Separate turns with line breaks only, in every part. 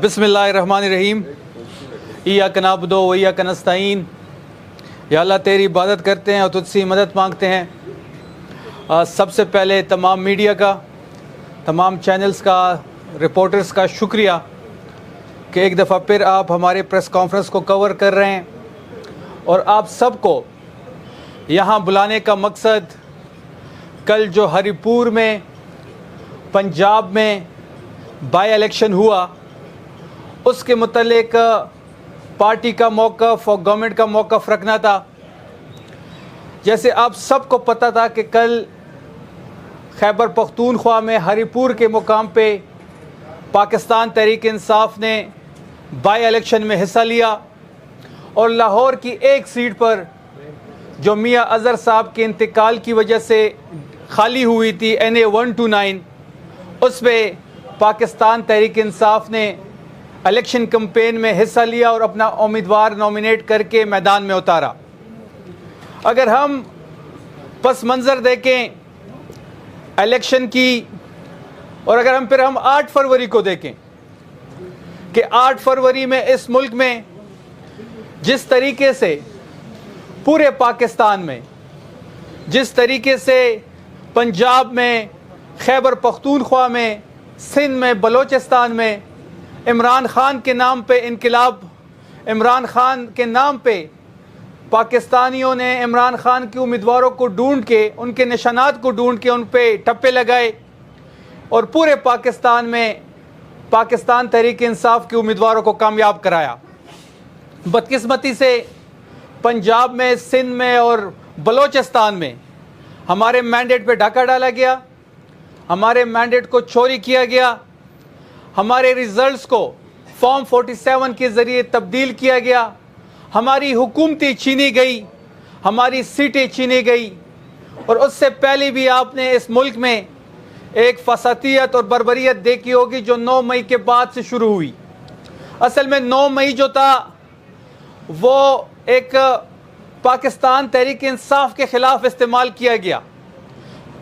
बिस्मिल्लाहिर्रहमानिर्रहीम। इय्याक नअबुदु व इय्याक नस्तईन। या अल्लाह तेरी इबादत करते हैं और तुझसे मदद मांगते हैं। सबसे पहले तमाम मीडिया का, तमाम चैनल्स का, रिपोर्टर्स का शुक्रिया कि एक दफ़ा फिर आप हमारे प्रेस कॉन्फ्रेंस को कवर कर रहे हैं। और आप सबको यहाँ बुलाने का मकसद, कल जो हरिपुर में पंजाब में बाई इलेक्शन हुआ उसके मुतल्लिक पार्टी का मौक़िफ़ और गवर्नमेंट का मौक़िफ़ रखना था। जैसे आप सबको पता था कि कल खैबर पख्तूनख्वा में हरिपुर के मुकाम पे पाकिस्तान तहरीक इंसाफ ने बाई इलेक्शन में हिस्सा लिया और लाहौर की एक सीट पर जो मियाँ अज़हर साहब के इंतकाल की वजह से खाली हुई थी NA 129, उस पर पाकिस्तान तहरीक इंसाफ ने इलेक्शन कैंपेन में हिस्सा लिया और अपना उम्मीदवार नॉमिनेट करके मैदान में उतारा। अगर हम पस मंज़र देखें इलेक्शन की, और अगर हम 8 फरवरी को देखें कि 8 फरवरी में इस मुल्क में जिस तरीके से पूरे पाकिस्तान में, जिस तरीके से पंजाब में, खैबर पख्तूनख्वा में, सिंध में, बलोचिस्तान में इमरान खान के नाम पे इनकलाब, इमरान खान के नाम पे पाकिस्तानियों ने इमरान खान के उम्मीदवारों को ढूंढ के, उनके निशानात को ढूंढ के उन पे टप्पे लगाए और पूरे पाकिस्तान में पाकिस्तान तहरीक इंसाफ के उम्मीदवारों को कामयाब कराया। बदकिस्मती से पंजाब में, सिंध में और बलोचिस्तान में हमारे मैंडेट पे डाका डाला गया, हमारे मैंडेट को चोरी किया गया, हमारे रिज़ल्ट्स को फॉर्म 47 के ज़रिए तब्दील किया गया, हमारी हुकूमतें छीनी गई, हमारी सीटें छीनी गई। और उससे पहले भी आपने इस मुल्क में एक फसादियत और बर्बरियत देखी होगी जो 9 मई के बाद से शुरू हुई। असल में 9 मई जो था वो एक पाकिस्तान तहरीक इंसाफ के ख़िलाफ़ इस्तेमाल किया गया।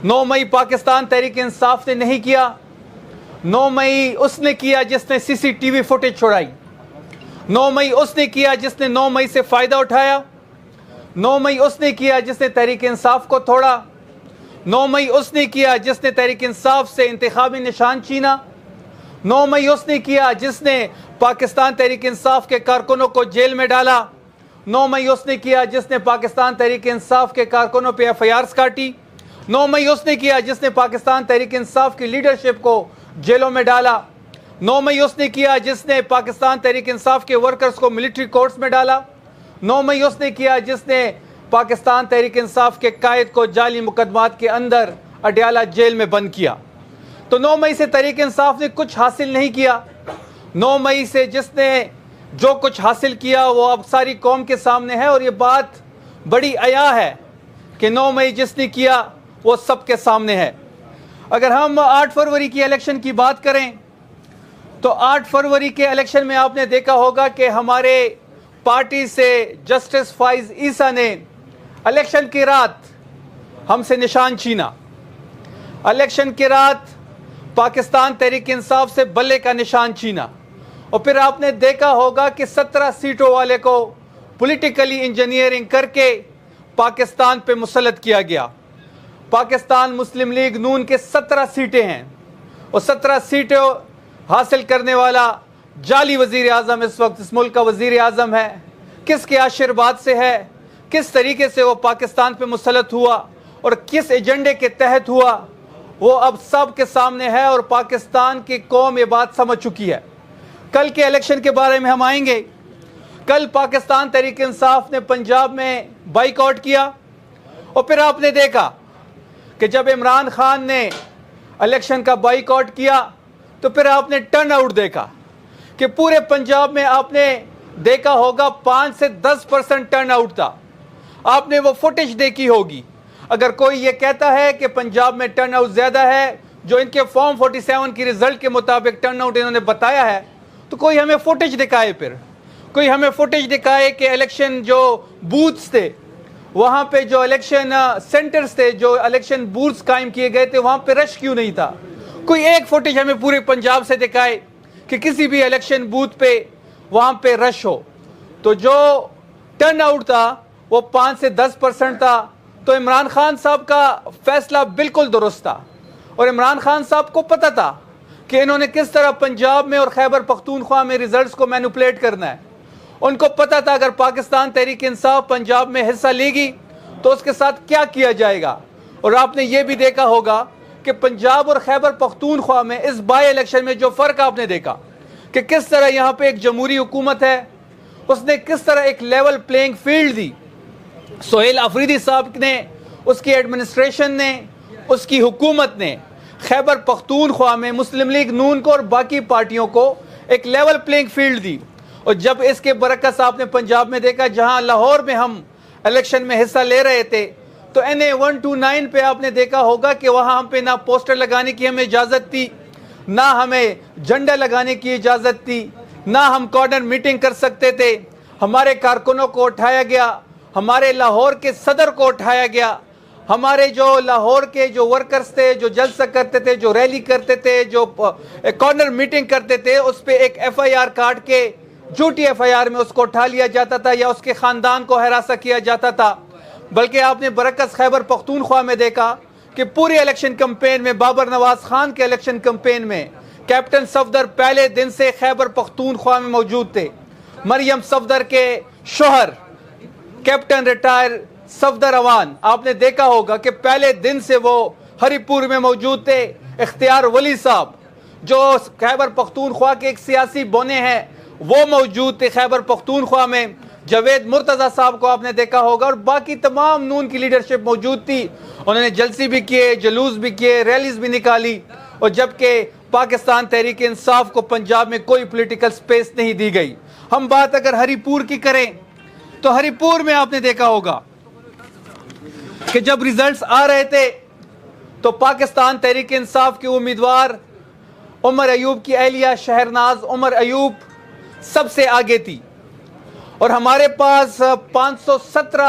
9 मई पाकिस्तान तहरीक इंसाफ ने नहीं किया। 9 मई उसने किया जिसने CCTV फुटेज छुड़ाई। 9 मई उसने किया जिसने 9 मई से फ़ायदा उठाया। 9 मई उसने किया जिसने तहरीक इंसाफ को तोड़ा। 9 मई उसने किया जिसने तहरीक इंसाफ से इंतखाबी निशान छीना। 9 मई उसने किया जिसने पाकिस्तान तहरीक इंसाफ के कारकुनों को जेल में डाला। 9 मई उसने किया जिसने पाकिस्तान तहरीक इंसाफ के कारकुनों पे FIRs काटी। 9 मई उसने किया जिसने पाकिस्तान तहरीक इंसाफ की लीडरशिप को जेलों में डाला। 9 मई उसने किया जिसने पाकिस्तान तहरीक इंसाफ के वर्कर्स को मिलिट्री कोर्ट्स में डाला। 9 मई उसने किया जिसने पाकिस्तान तहरीक इंसाफ के कायद को जाली मुकदमात के अंदर अडयाला जेल में बंद किया। तो 9 मई से तहरीक इंसाफ ने कुछ हासिल नहीं किया। 9 मई से जिसने जो कुछ हासिल किया वो अब सारी कौम के सामने है और ये बात बड़ी अया है कि 9 मई जिसने किया वो सबके सामने है। अगर हम 8 फरवरी की इलेक्शन की बात करें तो 8 फरवरी के इलेक्शन में आपने देखा होगा कि हमारे पार्टी से जस्टिस फाइज ईसा ने इलेक्शन की रात हमसे निशान छीना। इलेक्शन की रात पाकिस्तान तहरीक इंसाफ से बल्ले का निशान छीना। और फिर आपने देखा होगा कि 17 सीटों वाले को पॉलिटिकली इंजीनियरिंग करके पाकिस्तान पे मुसल्लत किया गया। पाकिस्तान मुस्लिम लीग नून के 17 सीटें हैं और 17 सीटें हासिल करने वाला जाली वज़ीर आज़म इस वक्त इस मुल्क का वज़ीर आज़म है। किसके आशीर्वाद से है, किस तरीके से वो पाकिस्तान पे मुसल्लत हुआ और किस एजेंडे के तहत हुआ, वो अब सब के सामने है और पाकिस्तान की कौम ये बात समझ चुकी है। कल के इलेक्शन के बारे में हम आएंगे। कल पाकिस्तान तहरीक इंसाफ ने पंजाब में बाइकआउट किया और फिर आपने देखा कि जब इमरान खान ने इलेक्शन का बाइकआउट किया तो फिर आपने टर्न आउट देखा कि पूरे पंजाब में आपने देखा होगा 5 से 10% टर्न आउट था। आपने वो फुटेज देखी होगी। अगर कोई ये कहता है कि पंजाब में टर्न आउट ज़्यादा है, जो इनके फॉर्म 47 की रिज़ल्ट के मुताबिक टर्न आउट इन्होंने बताया है, तो कोई हमें फुटेज दिखाए। फिर कोई हमें फुटेज दिखाए कि इलेक्शन जो बूथ्स थे, वहाँ पे जो इलेक्शन सेंटर्स थे, जो इलेक्शन बूथ्स कायम किए गए थे, वहाँ पे रश क्यों नहीं था। कोई एक फुटेज हमें पूरे पंजाब से दिखाए کہ کسی بھی الیکشن بوتھ پہ وہاں پہ رش ہو. تو جو ٹرن آؤٹ تھا وہ 5 سے 10% تھا. تو عمران خان صاحب کا فیصلہ بالکل درست تھا, اور عمران خان صاحب کو پتہ تھا کہ انہوں نے کس طرح پنجاب میں اور خیبر پختونخوا میں ریزلٹس کو مینوپولیٹ کرنا ہے. ان کو پتہ تھا اگر پاکستان تحریک انصاف پنجاب میں حصہ لے گی تو اس کے ساتھ کیا کیا جائے گا. اور آپ نے یہ بھی دیکھا ہوگا کہ پنجاب اور خیبر پختونخوا میں اس بائی الیکشن میں جو فرق آپ نے دیکھا کہ کس طرح یہاں پہ ایک جمہوری حکومت ہے, اس نے کس طرح ایک لیول پلینگ فیلڈ دی. سہیل آفریدی صاحب نے, اس کی ایڈمنسٹریشن نے, اس کی حکومت نے خیبر پختونخوا میں مسلم لیگ نون کو اور باقی پارٹیوں کو ایک لیول پلینگ فیلڈ دی. اور جب اس کے برعکس آپ نے پنجاب میں دیکھا جہاں لاہور میں ہم الیکشن میں حصہ لے رہے تھے تو NA 129 پہ آپ نے دیکھا ہوگا کہ وہاں ہم پہ نہ پوسٹر لگانے کی ہمیں اجازت تھی, نہ ہمیں جھنڈا لگانے کی اجازت تھی, نہ ہم کارنر میٹنگ کر سکتے تھے. ہمارے کارکنوں کو اٹھایا گیا, ہمارے لاہور کے صدر کو اٹھایا گیا, ہمارے جو لاہور کے جو ورکرز تھے, جو جلسہ کرتے تھے, جو ریلی کرتے تھے, جو کارنر میٹنگ کرتے تھے, اس پہ ایک FIR کاٹ کے جھوٹی FIR میں اس کو اٹھا لیا جاتا تھا یا اس کے خاندان کو ہراساں کیا جاتا تھا. بلکہ آپ نے برعکس خیبر پختونخوا میں دیکھا کہ پوری الیکشن کمپین میں, بابر نواز خان کے الیکشن کمپین میں کیپٹن صفدر پہلے دن سے خیبر پختونخوا میں موجود تھے. مریم صفدر کے شوہر کیپٹن ریٹائر صفدر اوان, آپ نے دیکھا ہوگا کہ پہلے دن سے وہ ہری پور میں موجود تھے. اختیار ولی صاحب جو خیبر پختونخوا کے ایک سیاسی بونے ہیں وہ موجود تھے خیبر پختونخوا میں. جاوید مرتضی صاحب کو آپ نے دیکھا ہوگا, اور باقی تمام نون کی لیڈرشپ موجود تھی. انہوں نے جلسے بھی کیے, جلوس بھی کیے, ریلیز بھی نکالی. اور جبکہ پاکستان تحریک انصاف کو پنجاب میں کوئی پولیٹیکل سپیس نہیں دی گئی. ہم بات اگر ہری پور کی کریں تو ہری پور میں آپ نے دیکھا ہوگا کہ جب ریزلٹس آ رہے تھے تو پاکستان تحریک انصاف کے امیدوار عمر ایوب کی اہلیہ شہرناز عمر ایوب سب سے آگے تھی, اور ہمارے پاس 517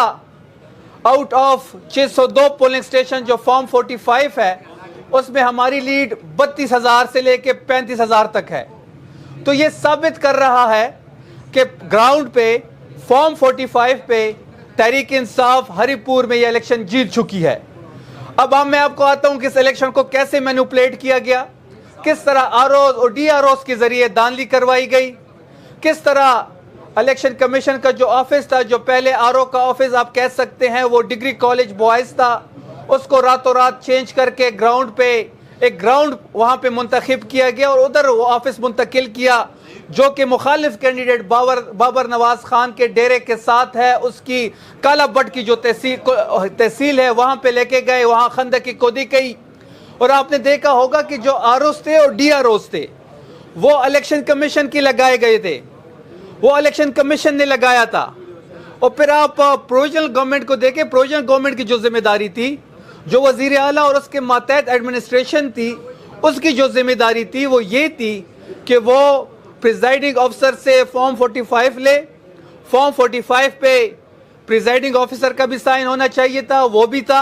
آؤٹ آف 602 پولنگ سٹیشن جو فارم 45 ہے اس میں ہماری لیڈ 32,000 سے لے کے 35,000 تک ہے. تو یہ ثابت کر رہا ہے کہ گراؤنڈ پہ فارم 45 پہ تحریک انصاف ہری پور میں یہ الیکشن جیت چکی ہے. اب میں آپ کو آتا ہوں کہ اس الیکشن کو کیسے مینوپولیٹ کیا گیا, کس طرح ROs اور DROs کے ذریعے دھاندلی کروائی گئی, کس طرح الیکشن کمیشن کا جو آفس تھا, جو پہلے RO کا آفس آپ کہہ سکتے ہیں وہ ڈگری کالج بوائز تھا, اس کو راتوں رات چینج کر کے گراؤنڈ پہ ایک گراؤنڈ وہاں پہ منتخب کیا گیا اور ادھر وہ آفس منتقل کیا جو کہ مخالف کینڈیڈیٹ بابر نواز خان کے ڈیرے کے ساتھ ہے. اس کی کالا بٹ کی جو تحصیل ہے وہاں پہ لے کے گئے, وہاں خندق کی کھودی کی. اور آپ نے دیکھا ہوگا کہ جو ROs تھے اور DROs تھے وہ الیکشن کمیشن کی لگائے گئے تھے, وہ الیکشن کمیشن نے لگایا تھا. اور پھر آپ پروویژنل گورنمنٹ کو دیکھیں, پروویژنل گورنمنٹ کی جو ذمہ داری تھی, جو وزیر اعلیٰ اور اس کے ماتحت ایڈمنسٹریشن تھی, اس کی جو ذمہ داری تھی وہ یہ تھی کہ وہ پریزائڈنگ آفیسر سے فارم 45 لے. فارم 45 پہ پریزائڈنگ آفیسر کا بھی سائن ہونا چاہیے تھا, وہ بھی تھا,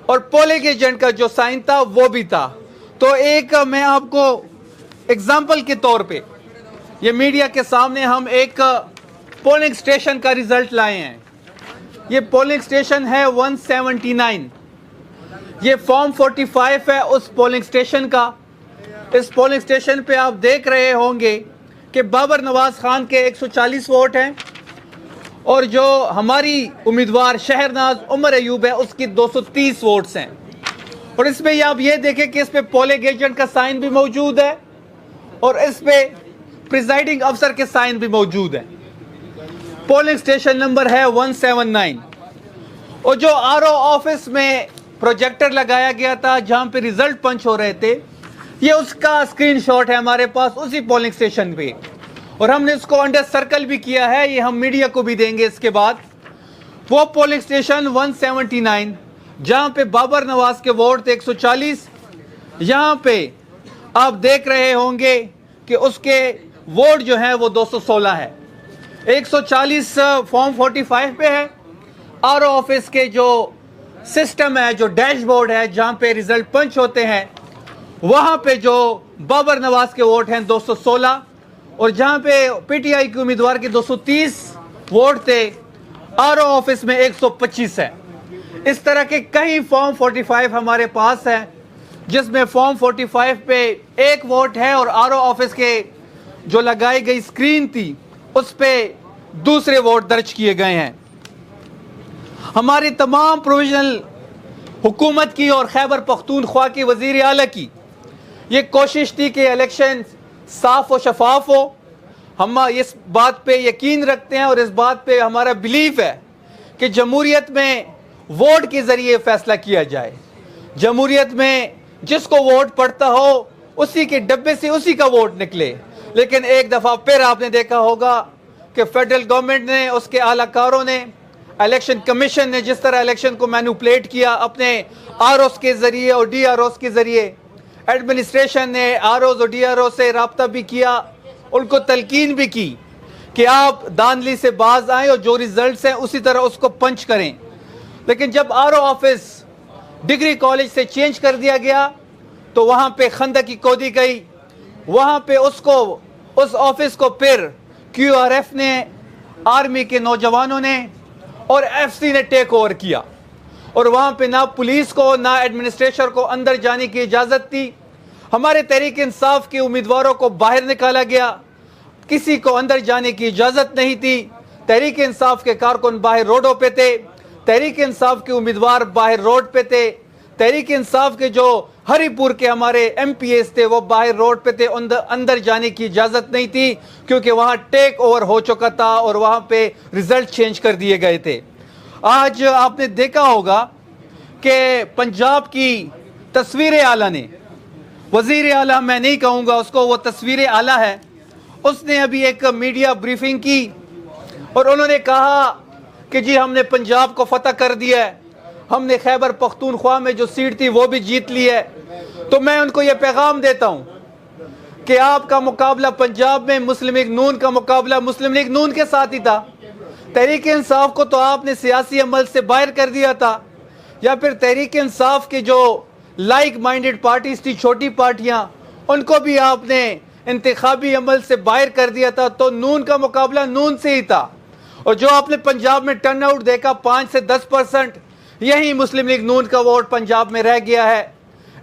اور پولنگ ایجنٹ کا جو سائن تھا وہ بھی تھا. تو ایک میں آپ کو اگزامپل کے طور پہ یہ میڈیا کے سامنے ہم ایک پولنگ سٹیشن کا ریزلٹ لائے ہیں. یہ پولنگ سٹیشن ہے 179, یہ فارم 45 ہے اس پولنگ سٹیشن کا. اس پولنگ سٹیشن پہ آپ دیکھ رہے ہوں گے کہ بابر نواز خان کے 140 ووٹ ہیں اور جو ہماری امیدوار شہرناز عمر ایوب ہے اس کی 230 ووٹس ہیں. اور اس میں آپ یہ دیکھیں کہ اس پہ پولنگ ایجنٹ کا سائن بھی موجود ہے اور اس پہ پریزائڈنگ افسر کے سائن بھی موجود ہیں. پولنگ سٹیشن نمبر ہے 179. اور جو RO آفس میں پروجیکٹر لگایا گیا تھا جہاں پہ ریزلٹ پنچ ہو رہے تھے, یہ اس کا اسکرین شاٹ ہے ہمارے پاس اسی پولنگ سٹیشن پہ, اور ہم نے اس کو انڈر سرکل بھی کیا ہے, یہ ہم میڈیا کو بھی دیں گے اس کے بعد. وہ پولنگ سٹیشن 179 جہاں پہ بابر نواز کے ووٹ تھے 140, یہاں پہ آپ دیکھ رہے ہوں گے کہ اس کے ووٹ جو ہیں وہ 216 ہے. 140 فارم 45 پہ ہے. RO آفس کے جو سسٹم ہے, جو ڈیش بورڈ ہے جہاں پہ ریزلٹ پنچ ہوتے ہیں, وہاں پہ جو बाबर नवाज के वोट हैं 216, और जहां पे पीटीआई के उम्मीदवार के 230 वोट थे, आरओ ऑफिस में 125 है। इस तरह के कई फॉर्म 45 हमारे पास है, जिसमें फॉर्म 45 पे एक वोट है और आरओ ऑफिस के जो लगाई गई स्क्रीन थी उस पे दूसरे वोट दर्ज किए गए हैं। हमारी तमाम प्रोविजनल हुकूमत की और खैबर पख्तूनख्वा की वज़ीर आला की ये कोशिश थी कि इलेक्शन साफ और शफाफ हो। हम इस बात पे यकीन रखते हैं और इस बात पे हमारा बिलीफ है कि जमहूरियत में वोट के ज़रिए फ़ैसला किया जाए। जमहूरियत में जिसको वोट पड़ता हो उसी के डब्बे से उसी का वोट निकले। लेकिन एक दफ़ा फिर आपने देखा होगा कि फेडरल गवर्नमेंट ने, उसके आलाकारों ने, इलेक्शन कमीशन ने जिस तरह इलेक्शन को मैनिपुलेट किया अपने आरओस के ज़रिए और डीआरओस के ज़रिए, एडमिनिस्ट्रेशन ने आरओस और डीआरओ से रब्ता भी किया, उनको तलकीन भी की कि आप धांधली से बाज आएँ और जो रिजल्ट्स हैं उसी तरह उसको पंच करें। लेकिन जब आरओ ऑफिस डिग्री कॉलेज से चेंज कर दिया गया तो वहाँ पे खंदक की खोदी गई, वहाँ पे उस ऑफिस को फिर क्यूआरएफ ने, आर्मी के नौजवानों ने और एफसी ने टेक ओवर किया, और वहाँ पे ना पुलिस को ना एडमिनिस्ट्रेशन को अंदर जाने की इजाज़त थी। हमारे तहरीक इंसाफ के उम्मीदवारों को बाहर निकाला गया, किसी को अंदर जाने की इजाज़त नहीं थी। तहरीक इंसाफ के कारकुन बाहर रोडों पे थे, तहरीक इंसाफ के उम्मीदवार बाहर रोड पे थे, तहरीक इंसाफ के जो हरीपुर के हमारे एमपीएस थे वो बाहर रोड पे थे, अंदर जाने की इजाज़त नहीं थी क्योंकि वहाँ टेक ओवर हो चुका था और वहाँ पे रिजल्ट चेंज कर दिए गए थे। आज आपने देखा होगा कि पंजाब की तस्वीर आला ने, वज़ीर आला मैं नहीं कहूँगा उसको, वो तस्वीर आला है, उसने अभी एक मीडिया ब्रीफिंग की और उन्होंने कहा कि जी हमने पंजाब को फतह कर दिया है, हमने खैबर पख्तूनख्वा में जो सीट थी वो भी जीत ली है। तो मैं उनको ये पैगाम देता हूँ कि आपका मुकाबला पंजाब में मुस्लिम लीग नून का मुकाबला मुस्लिम लीग नून के साथ ही था। तहरीक इंसाफ को तो आपने सियासी अमल से बाहर कर दिया था, या फिर तहरीक इंसाफ के जो लाइक माइंडेड पार्टीज थी, छोटी पार्टियाँ, उनको भी आपने इंतखाबी अमल से बाहर कर दिया था। तो नून का मुकाबला नून से ही था, और जो आपने पंजाब में टर्न आउट देखा 5 से 10%, यही मुस्लिम लीग नून का वोट पंजाब में रह गया है।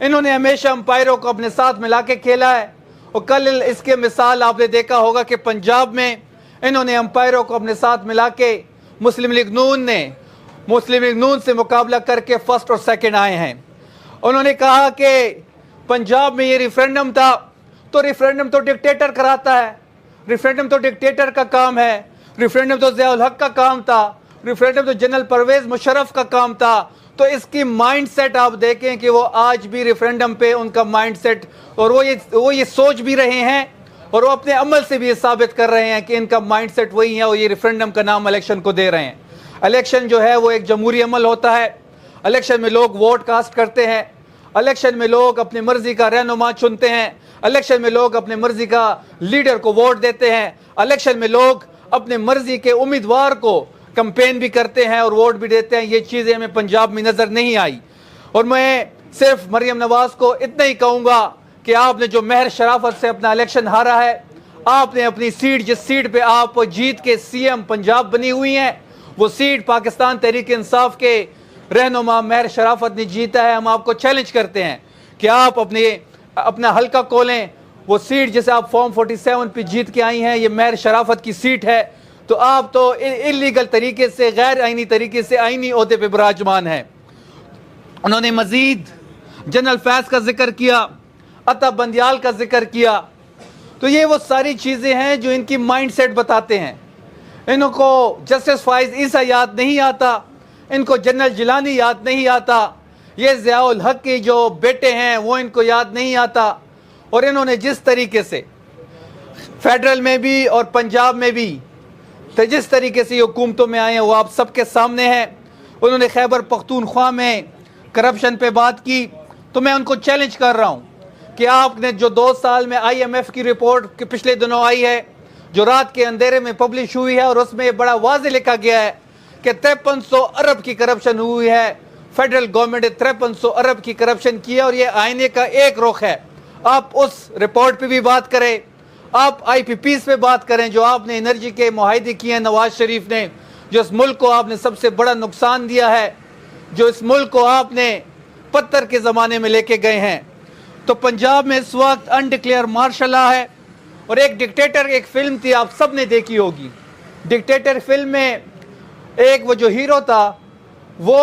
इन्होंने हमेशा अंपायरों को अपने साथ मिला के खेला है, और कल इसके मिसाल आपने देखा होगा कि पंजाब में इन्होंने अंपायरों को अपने साथ मिला के मुस्लिम लीग नून से मुकाबला करके फर्स्ट और सेकंड आए हैं। उन्होंने कहा कि पंजाब में ये रेफरेंडम था, तो रेफरेंडम तो डिक्टेटर कराता है, रेफरेंडम तो डिक्टेटर का काम है, रेफरेंडम तो ज़िया उल हक का काम था, रेफरेंडम तो जनरल परवेज मुशर्रफ का काम था। तो इसकी माइंडसेट आप देखें कि वो आज भी रेफरेंडम पे उनका माइंडसेट, और वो ये सोच भी रहे हैं और वो अपने अमल से भी ये साबित कर रहे हैं कि इनका माइंडसेट वही है, और ये रेफरेंडम का नाम इलेक्शन को दे रहे हैं। इलेक्शन जो है वो एक जमहूरी अमल होता है। इलेक्शन में लोग वोट कास्ट करते हैं, इलेक्शन में लोग अपनी मर्जी का रहनुमा चुनते हैं, इलेक्शन में लोग अपनी मर्जी का लीडर को वोट देते हैं, इलेक्शन में लोग अपने मर्जी के उम्मीदवार को कैंपेन भी करते हैं और वोट भी देते हैं। ये चीज़ें हमें पंजाब में नज़र नहीं आई। और मैं सिर्फ मरियम नवाज को इतना ही कहूँगा कि आपने जो महर शराफत से अपना इलेक्शन हारा है, आपने अपनी सीट, जिस सीट पे आप जीत के सीएम पंजाब बनी हुई हैं, वो सीट पाकिस्तान तहरीक इंसाफ के रहनुमा महर शराफत ने जीता है। हम आपको चैलेंज करते हैं कि आप अपना हल्का खोलें। वो सीट जिसे आप फॉर्म 47 पे जीत के आई हैं, ये महर शराफत की सीट है। तो आप तो इलीगल तरीके से, गैर आईनी तरीके से आईनी ओहदे पे विराजमान हैं। उन्होंने मजीद जनरल फैज़ का जिक्र किया, अता बंदियाल का जिक्र किया। तो ये वो सारी चीज़ें हैं जो इनकी माइंडसेट बताते हैं। इनको जस्टिस फाइज ईसा याद नहीं आता, इनको जनरल जिलानी याद नहीं आता, ये ज़िया उल हक के जो बेटे हैं वो इनको याद नहीं आता। और इन्होंने जिस तरीके से फेडरल में भी और पंजाब में भी जिस तरीके से हुकूमतों में आए हैं वो आप सबके सामने है। उन्होंने खैबर पख्तूनख्वा में करप्शन पे बात की। तो मैं उनको चैलेंज कर रहा हूँ कि आपने जो 2 साल में IMF की रिपोर्ट के पिछले दिनों आई है, जो रात के अंधेरे में पब्लिश हुई है, और उसमें बड़ा वाज़ेह लिखा गया है कि 5300 अरब की करप्शन हुई है। फेडरल गवर्नमेंट ने 5300 अरब की करप्शन की है, और ये आईने का एक रुख है। آپ اس رپورٹ پہ بھی بات کریں, آپ آئی پی پیز پہ بات کریں جو آپ نے انرجی کے معاہدے کیے ہیں نواز شریف نے, جو اس ملک کو آپ نے سب سے بڑا نقصان دیا ہے, جو اس ملک کو آپ نے پتھر کے زمانے میں لے کے گئے ہیں. تو پنجاب میں اس وقت انڈکلیئر مارشل لا ہے, اور ایک ڈکٹیٹر, ایک فلم تھی آپ سب نے دیکھی ہوگی, ڈکٹیٹر فلم میں ایک وہ جو ہیرو تھا وہ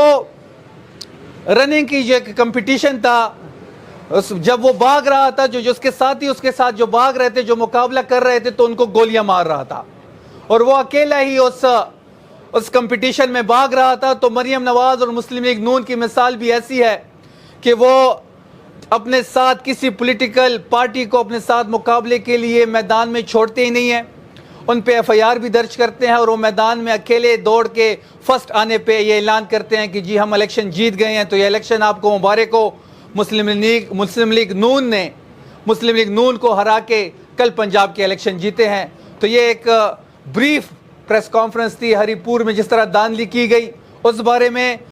رننگ کی جو کمپٹیشن تھا, جب وہ بھاگ رہا تھا, جو اس کے ساتھی اس کے ساتھ جو بھاگ رہے تھے, جو مقابلہ کر رہے تھے, تو ان کو گولیاں مار رہا تھا, اور وہ اکیلا ہی اس کمپٹیشن میں بھاگ رہا تھا. تو مریم نواز اور مسلم لیگ نون کی مثال بھی ایسی ہے کہ وہ اپنے ساتھ کسی پولیٹیکل پارٹی کو اپنے ساتھ مقابلے کے لیے میدان میں چھوڑتے ہی نہیں ہیں, ان پہ ایف آئی آر بھی درج کرتے ہیں, اور وہ میدان میں اکیلے دوڑ کے فرسٹ آنے پہ یہ اعلان کرتے ہیں کہ جی ہم الیکشن جیت گئے ہیں, تو یہ الیکشن آپ کو مبارک ہو. مسلم لیگ نون کو ہرا کے کل پنجاب کے الیکشن جیتے ہیں. تو یہ ایک بریف پریس کانفرنس تھی ہری پور میں, جس طرح دھاندلی کی گئی اس بارے میں